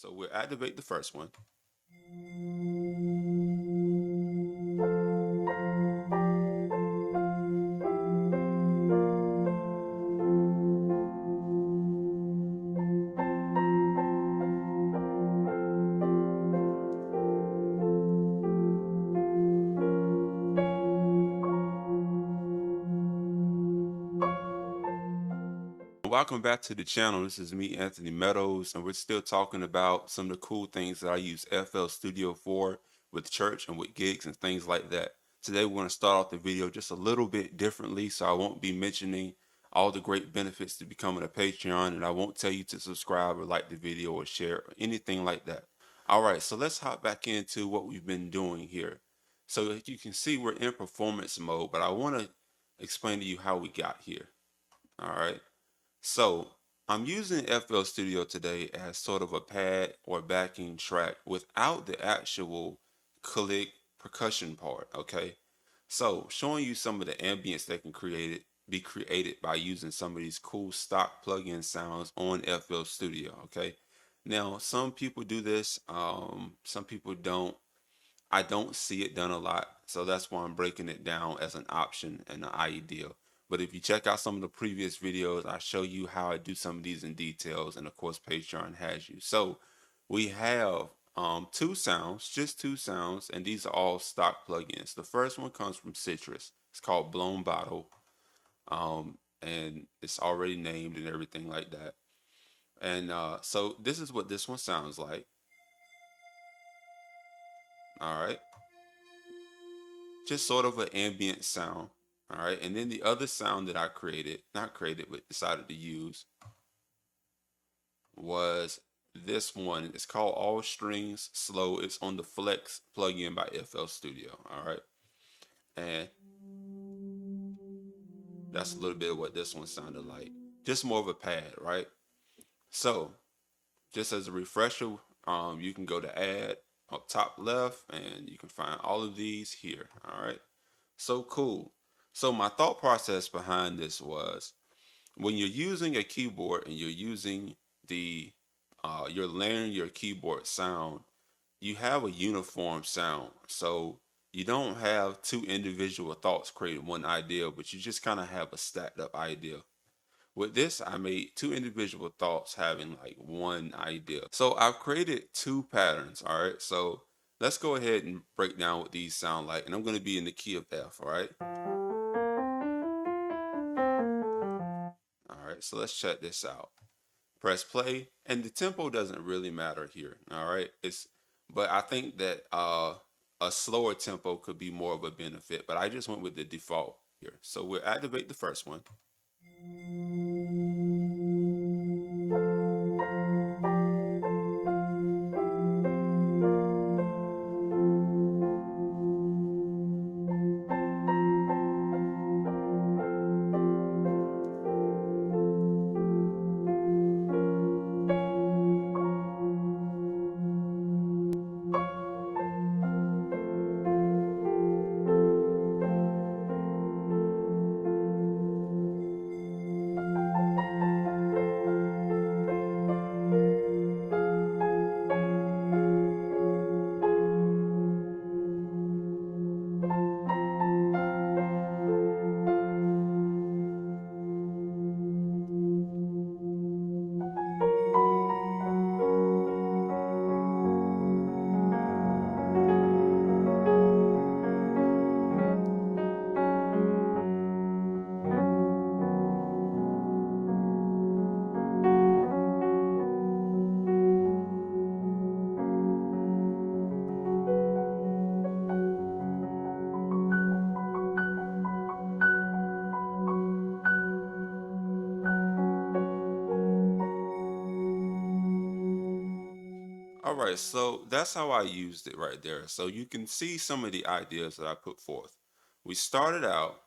So we'll activate the first one. Welcome back to the channel. This is me, Anthony Meadows, and we're still talking about some of the cool things that I use FL Studio for with church and with gigs and things like that. Today we're going to start off the video just a little bit differently, so I won't be mentioning all the great benefits to becoming a Patreon, and I won't tell you to subscribe or like the video or share or anything like that. All right, so let's hop back into what we've been doing here. So you can see we're in performance mode, but I want to explain to you how we got here. All right. So I'm using FL Studio today as sort of a pad or backing track without the actual click percussion part. Okay. So showing you some of the ambience that can be created by using some of these cool stock plugin sounds on FL Studio. Okay. Now some people do this, some people don't. I don't see it done a lot, so that's why I'm breaking it down as an option and an idea. But if you check out some of the previous videos, I show you how I do some of these in details, and of course, Patreon has you. So we have two sounds, just two sounds, and these are all stock plugins. The first one comes from Citrus. It's called Blown Bottle, and it's already named and everything like that. And so this is what this one sounds like. All right. Just sort of an ambient sound. All right. And then the other sound that I created, not created, but decided to use was this one. It's called All Strings Slow. It's on the Flex plugin by FL Studio. All right. And that's a little bit of what this one sounded like. Just more of a pad, right? So just as a refresher, you can go to add up top left and you can find all of these here. All right. So cool. So my thought process behind this was when you're using a keyboard and you're using the you're layering your keyboard sound, you have a uniform sound. So you don't have two individual thoughts creating one idea, but you just kind of have a stacked up idea. With this, I made two individual thoughts having like one idea. So I've created two patterns. All right. So let's go ahead and break down what these sound like. And I'm going to be in the key of F. All right. All right. So let's check this out. Press play, and the tempo doesn't really matter here. All right. But I think that a slower tempo could be more of a benefit, but I just went with the default here. So we'll activate the first one. All right, so that's how I used it right there. So you can see some of the ideas that I put forth. We started out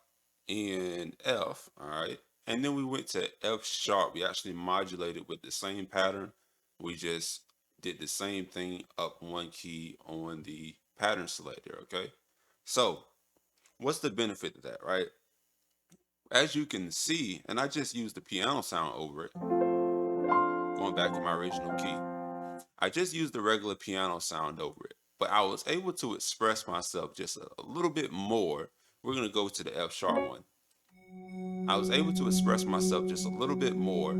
in F, all right, and then we went to F sharp. We actually modulated with the same pattern. We just did the same thing up one key on the pattern selector, okay? So what's the benefit of that, right? As you can see, and I just used the piano sound over it, going back to my original key. I just used the regular piano sound over it, but I was able to express myself just a little bit more. We're going to go to the F sharp one. I was able to express myself just a little bit more,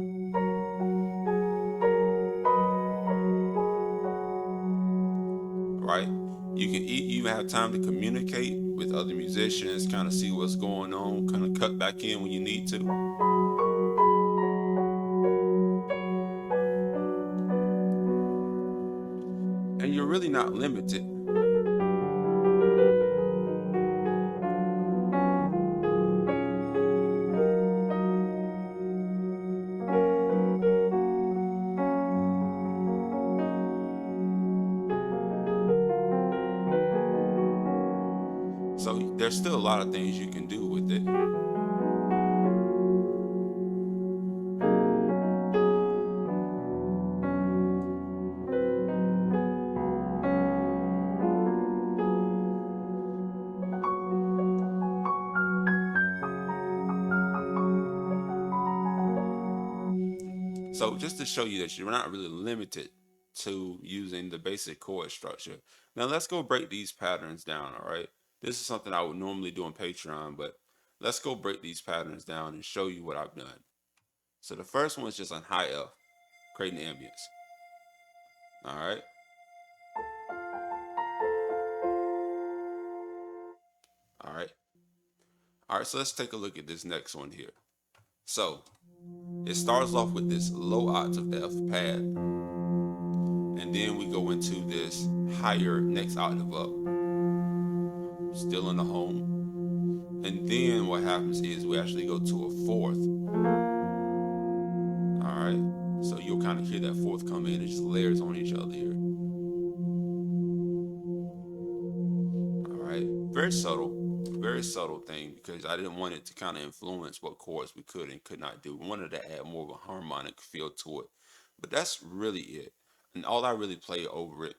right? You can even have time to communicate with other musicians, kind of see what's going on, kind of cut back in when you need to. And you're really not limited. So there's still a lot of things you can do with it. So just to show you that you're not really limited to using the basic chord structure. Now let's go break these patterns down, all right? This is something I would normally do on Patreon, but let's go break these patterns down and show you what I've done. So the first one is just on high F, creating ambience. All right. All right. All right, so let's take a look at this next one here. So it starts off with this low octave F pad, and then we go into this higher next octave up, still in the home. And then what happens is we actually go to a fourth. All right, so you'll kind of hear that fourth come in. It just layers on each other here. All right, very subtle thing because I didn't want it to kind of influence what chords we could and could not do. We wanted to add more of a harmonic feel to it, but that's really it. And all I really play over it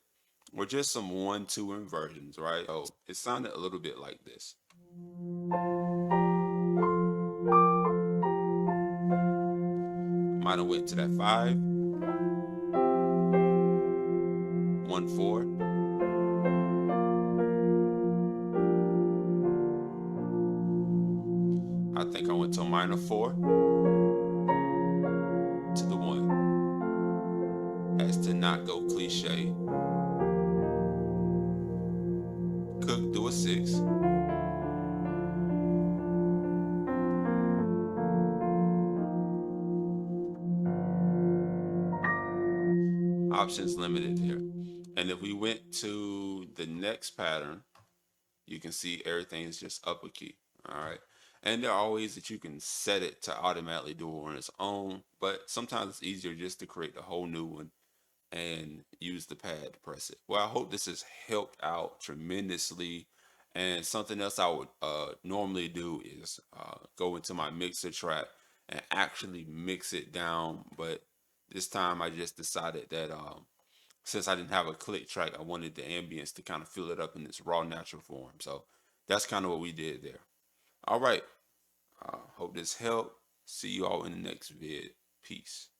were just some 1-2 inversions, right? Oh, it sounded a little bit like this. Might have went to that 5, 1-4. I think I went to a minor 4 to the 1. As to not go cliche. Could do a 6. Options limited here. And if we went to the next pattern, you can see everything is just upper key. All right. And there are ways that you can set it to automatically do it on its own, but sometimes it's easier just to create a whole new one and use the pad to press it. Well, I hope this has helped out tremendously. And something else I would normally do is go into my mixer track and actually mix it down. But this time I just decided that since I didn't have a click track, I wanted the ambience to kind of fill it up in its raw, natural form. So that's kind of what we did there. All right. Hope this helped. See you all in the next vid. Peace.